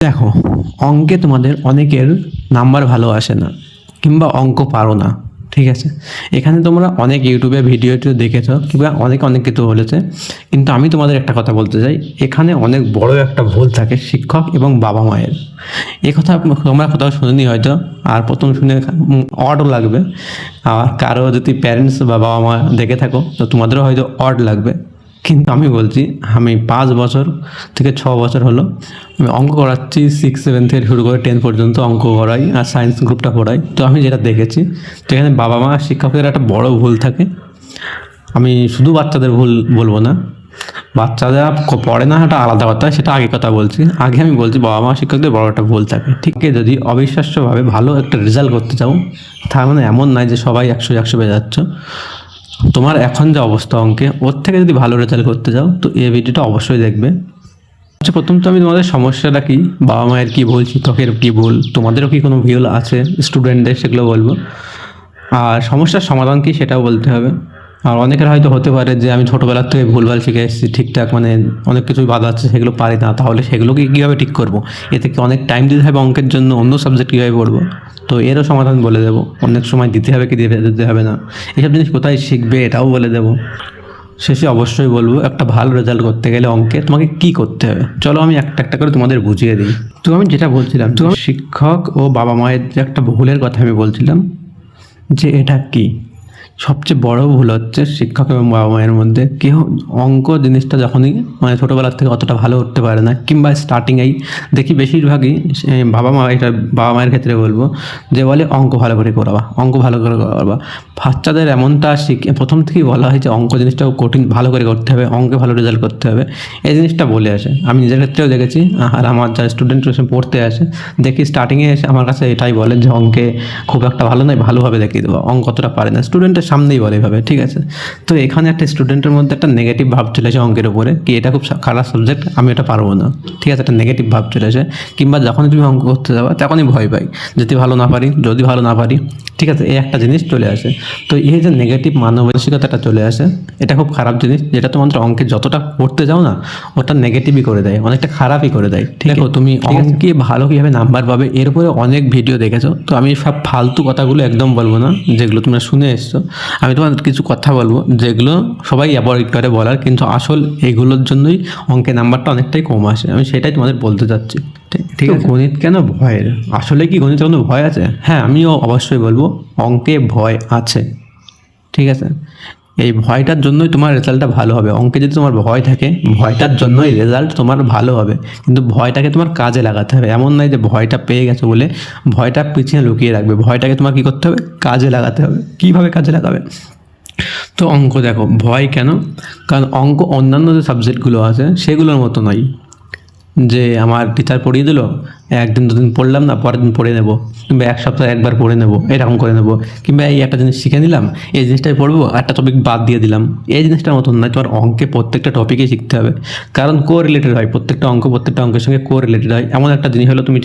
দেখো, অঙ্কে তোমাদের অনেকের নাম্বার ভালো আসে না কিংবা অঙ্ক পারো না। ঠিক আছে, এখানে তোমরা অনেক ইউটিউবে ভিডিও দেখেছো কিংবা অনেক কিছু বলেছে, কিন্তু আমি তোমাদের একটা কথা বলতে চাই। এখানে অনেক বড় একটা ভুল থাকে শিক্ষক এবং বাবা মায়ের। এ কথা তোমরা কোথাও শুনিনি হয়তো, আর প্রথম শুনে অডও লাগবে। আর কারো যদি প্যারেন্টস বা বাবা মা দেখে থাকো তো তোমাদেরও হয়তো অড লাগবে। কিন্তু আমি বলছি, আমি 5 বছর থেকে 6 বছর হলো আমি অঙ্ক করাচ্ছি। 6-7 থেকে শুরু করে 10 পর্যন্ত অঙ্ক করাই, আর সায়েন্স গ্রুপটা পড়াই। তো আমি যেটা দেখেছি, তো এখানে বাবা মা শিক্ষকের একটা বড় ভুল থাকে। আমি শুধু বাচ্চাদের ভুল বলবো না, বাচ্চারা পড়ে না এটা আলাদা কথা, সেটা আগে কথা বলছি। আগে আমি বলছি বাবা মা শিক্ষকদের বড় একটা ভুল থাকে। ঠিক আছে, যদি অবিশ্বাস্যভাবে ভালো একটা রেজাল্ট করতে চাও, তার মানে এমন নয় যে সবাই 100 পেয়ে যাচ্ছ। তোমার এখন যে অবস্থা অঙ্কে, ওর থেকে যদি ভালো রেজাল্ট করতে চাও তো এই ভিডিওটা অবশ্যই দেখবে। আচ্ছা, প্রথম তো আমি তোমাদের সমস্যাটা কি, বাবা মায়ের কী ভুল, শিক্ষকের কী ভুল, তোমাদেরও কি কোনো ভুল আছে স্টুডেন্টদের, সেগুলো বলবো। আর সমস্যার সমাধান কি সেটাও বলতে হবে। আর অনেকের হয়তো হতে পারে যে আমি ছোটোবেলার থেকে ভুলভাল শিখে এসেছি, ঠিকঠাক মানে অনেক কিছুই বাধা আছে, সেগুলো পারি না, তাহলে সেগুলোকে কীভাবে ঠিক করবো। এ থেকে অনেক টাইম দিতে হবে অঙ্কের জন্য, অন্য সাবজেক্ট কীভাবে পড়বো, তো এরও সমাধান বলে দেবো। অনেক সময় দিতে হবে কি দিতে হবে না, এসব জিনিস কোথায় শিখবে এটাও বলে দেবো। শেষে অবশ্যই বলবো, একটা ভালো রেজাল্ট করতে গেলে অঙ্কে তোমাকে কি করতে হবে, চলো আমি একটা একটা করে তোমাদের বুঝিয়ে দিই। তো আমি যেটা বলছিলাম, তো শিক্ষক ও বাবা মায়ের যে একটা ভুলের কথা আমি বলছিলাম, যে এটা কি সবচেয়ে বড় ভুল হচ্ছে শিক্ষক এবং বাবা মায়ের মধ্যে। কেউ অঙ্ক জিনিসটা যখনই মানে ছোটোবেলার থেকে অতটা ভালো উঠতে পারে না, কিংবা স্টার্টিংয়েই দেখি বেশিরভাগই বাবা মা, এটা বাবা মায়ের ক্ষেত্রে বলবো, যে বলে অঙ্ক ভালো করে করাবা, অঙ্ক ভালো করে করাবা। বাচ্চাদের এমনটা প্রথম থেকেই বলা হয় যে অঙ্ক জিনিসটাও কঠিন, ভালো করে করতে হবে, অঙ্কে ভালো রেজাল্ট করতে হবে, এই জিনিসটা বলে আসে। আমি নিজের ক্ষেত্রেও দেখেছি, আর আমার যারা স্টুডেন্ট পড়তে আসে দেখি স্টার্টিংয়ে এসে আমার কাছে এটাই বলে যে অঙ্কে খুব একটা ভালো নয়, ভালোভাবে দেখিয়ে দেবো, অঙ্ক অতটা পারে না, স্টুডেন্টের সামনেই বলে এভাবে। ঠিক আছে, তো এখানে একটা স্টুডেন্টের মধ্যে একটা নেগেটিভ ভাব চলে আসে অঙ্কের উপরে, কি এটা খুব খারাপ সাবজেক্ট, আমি এটা পারবো না। ঠিক আছে, একটা নেগেটিভ ভাব চলে আসে। কিংবা যখনই তুমি অঙ্ক করতে যাবে তখনই ভয় পাই, যদি ভালো না পারি। ঠিক আছে, এই একটা জিনিস চলে আসে। তো এই যে নেগেটিভ মানসিকতাটা চলে আসে, এটা খুব খারাপ জিনিস, যেটা তোমাদের অঙ্কে যতটা পড়তে যাও না, ওটা নেগেটিভই করে দেয়, অনেকটা খারাপই করে দেয়। ঠিক আছে, তুমি অঙ্কে ভালো কীভাবে নাম্বার পাবে এর উপরে অনেক ভিডিও দেখেছো। তো আমি সব ফালতু কথাগুলো একদম বলবো না, যেগুলো তোমরা শুনে এসছো। আমি তোমার কিছু কথা বলবো যেগুলো সবাই অ্যাভয়েড করে বলার, কিন্তু আসল এগুলোর জন্যই অঙ্কে নাম্বারটা অনেকটাই কম আসে। আমি সেটাই তোমাদের বলতে চাচ্ছি। ঠিক আছে, গণিত কেন ভয়ের? আসলে কি গণিতে কোনো ভয় আছে? হ্যাঁ, আমিও অবশ্যই বলবো অঙ্কে ভয় আছে। ঠিক আছে, এই ভয়টার জন্যই তোমার রেজাল্টটা ভালো হবে। অঙ্কে যদি তোমার ভয় থাকে, ভয়টার জন্যই রেজাল্ট তোমার ভালো হবে, কিন্তু ভয়টাকে তোমার কাজে লাগাতে হবে। এমন নয় যে ভয়টা পেয়ে গেছো বলে ভয়টা পিছিয়ে লুকিয়ে রাখবে, ভয়টাকে তোমার কী করতে হবে, কাজে লাগাতে হবে। কীভাবে কাজে লাগাবে? তো অঙ্ক দেখো, ভয় কেন? কারণ অঙ্ক অন্যান্য যে সাবজেক্টগুলো আছে সেগুলোর মতো নয়, যে আমার টিচার পড়িয়ে দিল, একদিন দুদিন পড়লাম না, পরের দিন পড়ে নেবো, কিংবা এক সপ্তাহে একবার পড়ে নেবো, এরকম করে নেবো। কিংবা এই একটা জিনিস শিখে নিলাম, এই জিনিসটাই পড়বো, একটা টপিক বাদ দিয়ে দিলাম, এই জিনিসটার মতন নয়। তোমার অঙ্কে প্রত্যেকটা টপিকেই শিখতে হবে, কারণ কো রিলেটেড হয় প্রত্যেকটা অঙ্কের সঙ্গে কো রিলেটেড হয়। এমন একটা জিনিস হলো, তুমি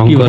অঙ্ক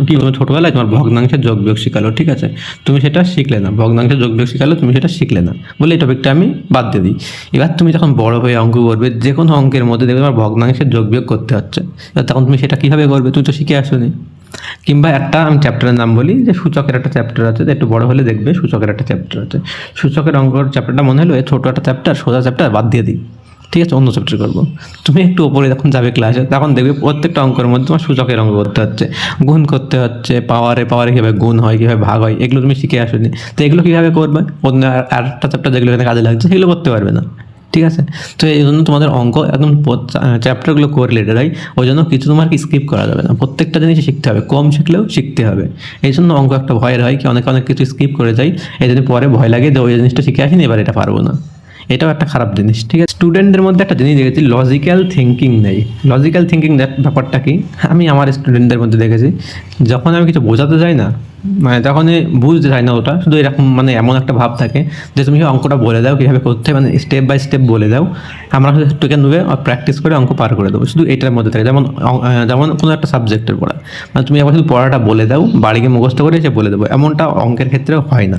তুমি ছোটোবেলায় তোমার ভগ্নাংশের যোগ বিয়োগ শিখালো, ঠিক আছে, তুমি সেটা শিখলে না, ভগ্নাংশের যোগ বিয়োগ শিখালো, তুমি সেটা শিখলে না বলে এই টপিকটা আমি বাদ দিয়ে দিই। এবার তুমি যখন বড় হয়ে অঙ্ক করবে, যে কোনো অঙ্কের মধ্যে দেখবে তোমার ভগ্নাংশের যোগ বিয়োগ করতে হচ্ছে, তখন তুমি সেটা কীভাবে করবে? তুমি তো শিখে আসোনি। কিংবা একটা আমি চ্যাপ্টারের নাম বলি, যে সূচকের একটা চ্যাপ্টার আছে, একটু বড় হলে দেখবে সূচকের একটা চ্যাপ্টার আছে। সূচকের অঙ্কর চ্যাপ্টারটা মনে হলো ছোটো একটা চ্যাপ্টার, সোজা চ্যাপ্টার বাদ দিয়ে দিই, ঠিক আছে, অন্য চ্যাপ্টার করবো। তুমি একটু ওপরে যখন যাবে ক্লাসে, তখন দেখবে প্রত্যেকটা অঙ্কের মধ্যে তোমার সূচকের অঙ্ক করতে হচ্ছে, গুণ করতে হচ্ছে, পাওয়ারে কীভাবে গুণ হয়, কীভাবে ভাগ হয়, এগুলো তুমি শিখে আসোনি। তো এগুলো কীভাবে করবে? অন্য আর একটা চ্যাপ্টার যেগুলো এখানে কাজে লাগছে সেগুলো করতে পারবে না। ঠিক আছে, তো এই জন্য তোমাদের অঙ্ক একদম চ্যাপ্টারগুলো কোরিলেটেড হয়, ওই জন্য কিছু তোমার স্কিপ করা যাবে না, প্রত্যেকটা জিনিস শিখতে হবে, কম শিখলেও শিখতে হবে। এই জন্য অঙ্ক একটা ভয়ের হয়, কি অনেক কিছু স্কিপ করে যায়, এই জন্য পরে ভয় লাগে যে ওই জিনিসটা শিখে আসিনি, এবার এটা পারবো না। এটাও একটা খারাপ জিনিস। ঠিক আছে, স্টুডেন্টদের মধ্যে একটা জিনিস দেখেছি, লজিক্যাল থিঙ্কিং নেই। লজিক্যাল থিঙ্কিং ব্যাপারটা কি, আমি আমার স্টুডেন্টদের মধ্যে দেখেছি, যখন আমি কিছু বোঝাতে যাই না, মানে তখনই বুঝতে চাই না ওটা, শুধু এরকম মানে এমন একটা ভাব থাকে যে তুমি অঙ্কটা বলে দাও কীভাবে করতে হয়, মানে স্টেপ বাই স্টেপ বলে দাও, আমরা শুধু টুকে নুবে প্র্যাকটিস করে অঙ্ক পার করে দেবো, শুধু এটার মধ্যে থাকে। যেমন কোনো একটা সাবজেক্টের পড়া, মানে তুমি আবার শুধু পড়াটা বলে দাও, বাড়িকে মুখস্থ করে এসে বলে দেবো, এমনটা অঙ্কের ক্ষেত্রেও হয় না।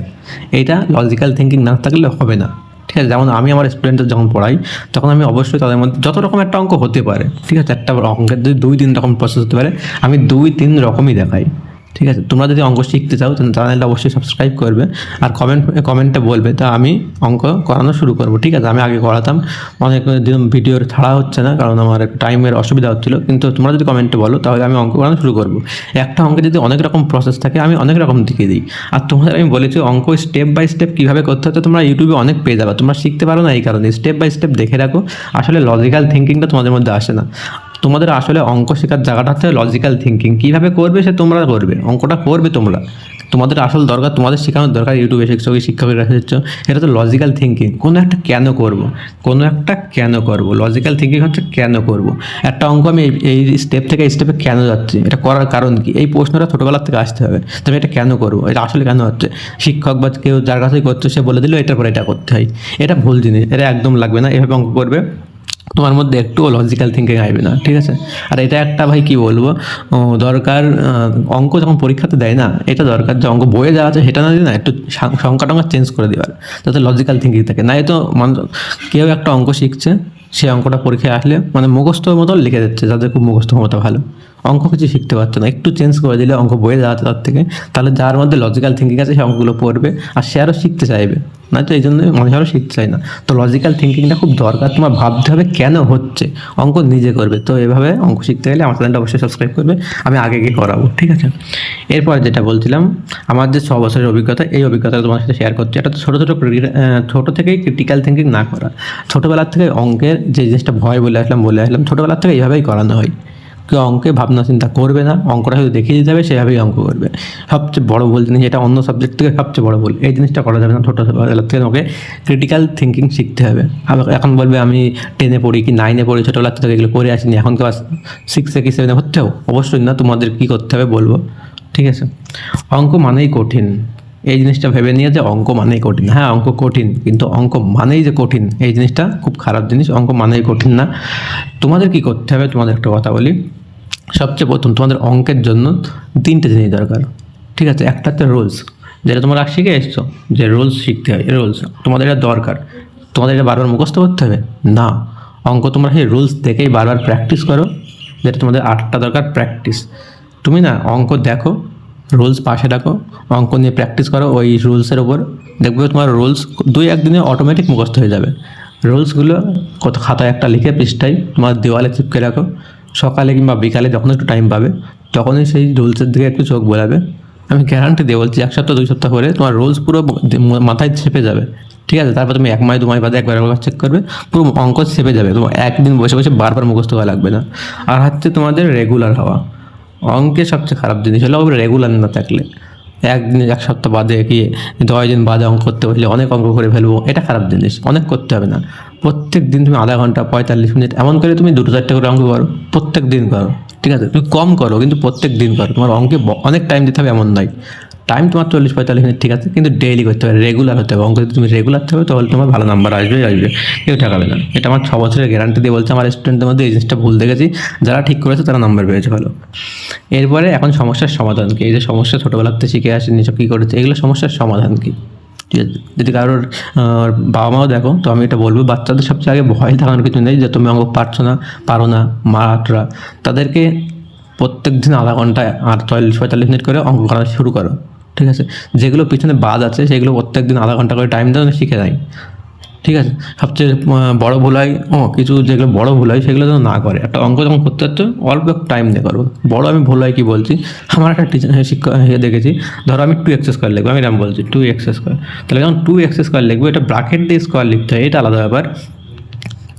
এইটা লজিক্যাল থিঙ্কিং না থাকলে হবে না। ঠিক আছে। যেমন আমি আমার স্টুডেন্টদের যখন পড়াই তখন আমি অবশ্যই তাদের মধ্যে যত রকম একটা অঙ্ক হতে পারে, ঠিক আছে, একটা অঙ্কের যদি 2-3 রকম প্রসেস হতে পারে, আমি 2-3 রকমই দেখাই। ঠিক আছে, তোমরা যদি অঙ্ক শিখতে চাও তাহলে চ্যানেলটা অবশ্যই সাবস্ক্রাইব করবে আর কমেন্টে বলবে, তা আমি অঙ্ক করানো শুরু করব। ঠিক আছে, আমি আগে করাতাম, অনেক দিন ভিডিওর ছাড়া হচ্ছে না কারণ আমার টাইমের অসুবিধা হচ্ছিলো, কিন্তু তোমরা যদি কমেন্টে বলো তাহলে আমি অঙ্ক করানো শুরু করব। একটা অঙ্কে যদি অনেক রকম প্রসেস থাকে আমি অনেক রকম দেখিয়ে দিই। আর তোমাদের আমি বলেছি অঙ্ক স্টেপ বাই স্টেপ কীভাবে করতে হচ্ছে তোমরা ইউটিউবে অনেক পেয়ে যাবে, তোমরা শিখতে পারো না এই কারণে স্টেপ বাই স্টেপ দেখে রাখো। আসলে লজিক্যাল থিঙ্কিংটা তোমাদের মধ্যে আসে না। তোমাদের আসলে অঙ্ক শেখার জায়গাটা হচ্ছে লজিক্যাল থিঙ্কিং, কীভাবে করবে সে তোমরা করবে, অঙ্কটা করবে তোমরা। তোমাদের আসল দরকার, তোমাদের শেখানোর দরকার ইউটিউবে শিখছো কি শিক্ষকের কাছে শিখছো, এটা তো লজিক্যাল থিঙ্কিং। কোনো একটা কেন করব, লজিক্যাল থিঙ্কিং হচ্ছে কেন করব। একটা অঙ্ক আমি এই স্টেপ থেকে এই স্টেপে কেন যাচ্ছি, এটা করার কারণ কি, এই প্রশ্নটা ছোটোবেলার থেকে আসতে হবে। তবে এটা কেন করবো, এটা আসলে কেন হচ্ছে, শিক্ষক বা কেউ যার কাছেই করছো সে বলে দিল এটার পরে এটা করতে হয়, এটা ভুল জিনিস, এটা একদম লাগবে না। এভাবে অঙ্ক করবে, তোমার মধ্যে একটুও লজিক্যাল থিঙ্কিং আসবে না। ঠিক আছে, আর এটা একটা ভাই কি বলবো দরকার, অঙ্ক যখন পরীক্ষাতে দেয় না, এটা দরকার যে অঙ্ক বইয়ে যাওয়া আছে সেটা না দিয়ে না একটু সংখ্যা টঙ্কা চেঞ্জ করে দেওয়ার, যাতে লজিক্যাল থিঙ্কিং থাকে। না তো কেউ একটা অঙ্ক শিখছে, সে অঙ্কটা পরীক্ষায় আসলে মানে মুখস্থর মতো লিখে দিচ্ছে, যাদের খুব মুখস্থ ক্ষমতা ভালো, অঙ্ক কিছু শিখতে পারছে না। একটু চেঞ্জ করে দিলে অঙ্ক বইয়ে যাওয়াতে তার থেকে, তাহলে যার মধ্যে লজিক্যাল থিঙ্কিং আছে সে অঙ্কগুলো পড়বে আর সে আরও শিখতে চাইবে, না তো এই জন্য মানুষ আরও শিখতে চায় না। তো লজিক্যাল থিঙ্কিংটা খুব দরকার, তোমার ভাবতে হবে কেন হচ্ছে, অঙ্ক নিজে করবে। তো এভাবে অঙ্ক শিখতে গেলে আমার চ্যানেলটা অবশ্যই সাবস্ক্রাইব করবে, আমি আগে গিয়ে করাবো। ঠিক আছে, এরপর যেটা বলছিলাম, আমার যে 6 বছরের অভিজ্ঞতা, এই অভিজ্ঞতা তোমার সাথে শেয়ার করছি। এটা তো ছোটো থেকেই ক্রিটিক্যাল থিঙ্কিং না করা, ছোটোবেলার থেকে অঙ্কের যে জিনিসটা ভয় বলে আসলাম ছোটোবেলার থেকে এইভাবেই করানো হয়। কেউ অঙ্কে ভাবনা চিন্তা করবে না, অঙ্কটা শুধু দেখিয়ে দিতে হবে, সেভাবেই অঙ্ক করবে। সবচেয়ে বড় ভুল জিনিস এটা, অন্য সাবজেক্ট থেকে সবচেয়ে বড় ভুল, এই জিনিসটা করা যাবে না। ছোটোবেলার থেকে তোমাকে ক্রিটিক্যাল থিঙ্কিং শিখতে হবে। এখন বলবে আমি 10-এ পড়ি কি 9-এ পড়ি, ছোটোবেলার থেকে এগুলো করে আসিনি, এখন ক্লাস 6-এ কি 7-এ হচ্ছে? অবশ্যই না, তোমাদের কী করতে হবে বলবো। ঠিক আছে, অঙ্ক মানেই কঠিন, এই জিনিসটা ভেবে নিয়ে যে অঙ্ক মানেই কঠিন। হ্যাঁ, অঙ্ক কঠিন, কিন্তু অঙ্ক মানেই যে কঠিন এই জিনিসটা খুব খারাপ জিনিস। অঙ্ক মানেই কঠিন না। তোমাদের কি করতে হবে, তোমাদের একটা কথা বলি, সবচেয়ে প্রথম তোমাদের অঙ্কের জন্য 3টে জিনিস দরকার। ঠিক আছে, একটা হচ্ছে রুলস, যেটা তোমরা শিখে এসছো, যে রুলস শিখতে হয়, রুলস তোমাদের এটা দরকার। তোমাদের এটা বারবার মুখস্থ করতে হবে না, অঙ্ক তোমরা সেই রুলস দেখেই বারবার প্র্যাকটিস করো, যেটা তোমাদের 8টা দরকার প্র্যাকটিস। তুমি না অঙ্ক দেখো, রুলস পাশে রাখো, অঙ্ক নিয়ে প্র্যাকটিস করো ওই রুলসের ওপর, দেখবে তোমার রুলস 2-1 দিনে অটোমেটিক মুখস্থ হয়ে যাবে। রুলসগুলো কত খাতায় একটা লিখে পৃষ্ঠায় তোমার দেওয়ালে চিপকে রাখো, সকালে কিংবা বিকালে যখন একটু টাইম পাবে তখনই সেই রুলসের দিকে একটু চোখ বোলাবে। আমি গ্যারান্টি দিয়ে বলছি 1 সপ্তাহ 2 সপ্তাহ করে তোমার রুলস পুরো মাথায় চেপে যাবে। ঠিক আছে, তারপর তুমি 1 মাস 2 মাস বাদে একবার চেক করবে, পুরো অঙ্ক চেপে যাবে, তোমার একদিন বসে বসে বারবার মুখস্থ করা লাগবে না। আর হচ্ছে তোমাদের রেগুলার হওয়া, অঙ্কের সবচেয়ে খারাপ জিনিস হলো রেগুলার না থাকলে। একদিন 1 সপ্তাহ বাদে কি 10 দিন বাদে অঙ্ক করতে বসলে অনেক অঙ্ক করে ফেলবো, এটা খারাপ জিনিস। অনেক করতে হবে না, প্রত্যেক দিন তুমি আধা ঘন্টা 45 মিনিট এমন করে তুমি 2-4টে করে অঙ্ক করো, প্রত্যেক দিন করো। ঠিক আছে, তুমি কম করো কিন্তু প্রত্যেক দিন করো। তোমার অঙ্কে অনেক টাইম দিতে হবে এমন নয়, টাইম তোমার 40-45 মিনিট ঠিক আছে, কিন্তু ডেইলি করতে হবে, রেগুলার হতে হবে। অঙ্ক যদি তুমি রেগুলার থাকবে তাহলে তোমার ভালো নাম্বার আসবে, কেউ ঠেকাবে না। এটা আমার 6 বছরের গ্যারান্টি দিয়ে বলছে। আমার স্টুডেন্টদের মধ্যে এই জিনিসটা ভুল দেখেছি, যারা ঠিক করেছে তারা নাম্বার পেয়েছে ভালো। এরপরে এখন সমস্যার সমাধান কি, এই যে সমস্যা ছোটোবেলার থেকে শিখে আসেনি সব কী করেছে, এগুলো সমস্যার সমাধান কি। ঠিক আছে, যদি কারোর বাবা মাও দেখো তো আমি এটা বলবো, বাচ্চাদের সবচেয়ে আগে ভয় থাকার কিছু নেই যে তুমি অঙ্ক পারো না, মারা, তাদেরকে প্রত্যেক দিন আধা ঘন্টা আর 40-45 মিনিট করে অঙ্ক করা শুরু করো। ঠিক আছে, যেগুলো পিছনে বাদ আছে সেগুলো প্রত্যেক দিন আধা ঘন্টা করে টাইম দাও, শিখে যায়। ঠিক আছে, সবচেয়ে বড় ভুল হয় কিছু যেগুলো বড় ভুল হয় সেগুলো যেন না করে। একটা অঙ্ক যখন করতে হচ্ছে অল্প টাইম দিয়ে করবো। বড় আমি ভুল হয় কি বলছি, আমার একটা শিক্ষক দেখেছি, ধরো আমি 2x স্কোয়ার লিখবো, আমি এরকম বলছি 2x স্কোয়ার, তাহলে যখন 2x স্কোয়ার লিখবো এটা ব্র্যাকেট দিয়ে স্কোয়ার লিখতে হয়, এটা আলাদা ব্যাপার।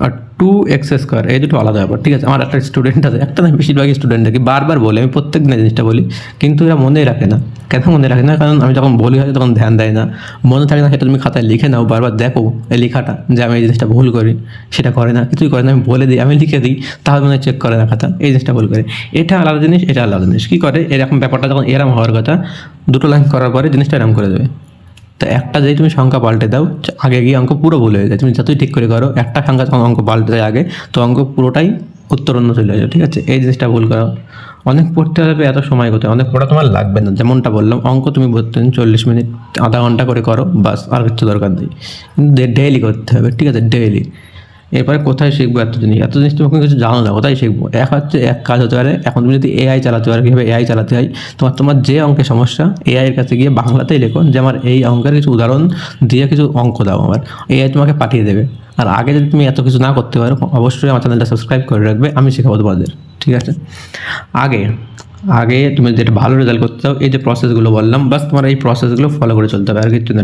আর 2x স্কোয়ার এই দুটো আলাদা ব্যাপার। ঠিক আছে, আমার একটা স্টুডেন্ট আছে, একটা না বেশিরভাগই স্টুডেন্ট দেখি বারবার বলে, আমি প্রত্যেক দিন জিনিসটা বলি, কিন্তু এরা মনেই রাখে না। কেন মনে রাখে না? কারণ আমি যখন বলি হয় তখন ধ্যান দেয় না, মনে থাকে না। সেটা তুমি খাতায় লিখে নাও, বারবার দেখো এই লেখাটা, যে আমি এই জিনিসটা ভুল করি, সেটা করে না, কিছুই করে না। আমি বলে দিই, আমি লিখে দিই, তাহলে মনে চেক করে না খাতা, এই জিনিসটা ভুল করে। এটা আলাদা জিনিস, এটা আলাদা জিনিস। কী করে এরকম ব্যাপারটা যখন এরম হওয়ার কথা, 2টো লাইন করার পরে জিনিসটা এরম করে দেবে। তো একটা যেই তুমি সংখ্যা পাল্টে দাও, আগে গিয়ে অঙ্ক পুরো ভুল হয়ে যায়। তুমি যতই ঠিক করে করো, একটা সংখ্যা যখন অঙ্ক পাল্টে যায় আগে, তো অঙ্ক পুরোটাই উত্তর অন্য চলে যায়। ঠিক আছে, এই জিনিসটা ভুল করো। অনেক পড়তে হবে, এত সময় কোথায়, অনেক পড়া তোমার লাগবে না। যেমনটা বললাম, অঙ্ক তুমি প্রতিদিন 40 মিনিট আধা ঘন্টা করে করো, বাস, আর কিছু দরকার নেই। কিন্তু ডেইলি করতে হবে, ঠিক আছে, ডেইলি। এরপরে কোথায় শিখবো এত জিনিস তুমি কোনো কিছু জানো না, কোথায় শিখবো? এক কাজ হতে পারে, এখন তুমি যদি এআই চালাতে পারো, কীভাবে এআই চালাতে হয়, তোমার যে অঙ্কের সমস্যা, এআইয়ের কাছে গিয়ে বাংলাতেই লেখো যে আমার এই অঙ্কের কিছু উদাহরণ দিয়ে কিছু অঙ্ক দাও, আমার এআই তোমাকে পাঠিয়ে দেবে। আর আগে যদি তুমি এত কিছু না করতে পারো, অবশ্যই আমার চ্যানেলটা সাবস্ক্রাইব করে রাখবে, আমি শেখাবো তোমাদের, ঠিক আছে? আগে আগে তুমি যেটা ভালো রেজাল্ট করতে চাও, এই যে প্রসেসগুলো বললাম, বাস তোমার এই প্রসেসগুলো ফলো করে চলতে হবে, আর কিছু না।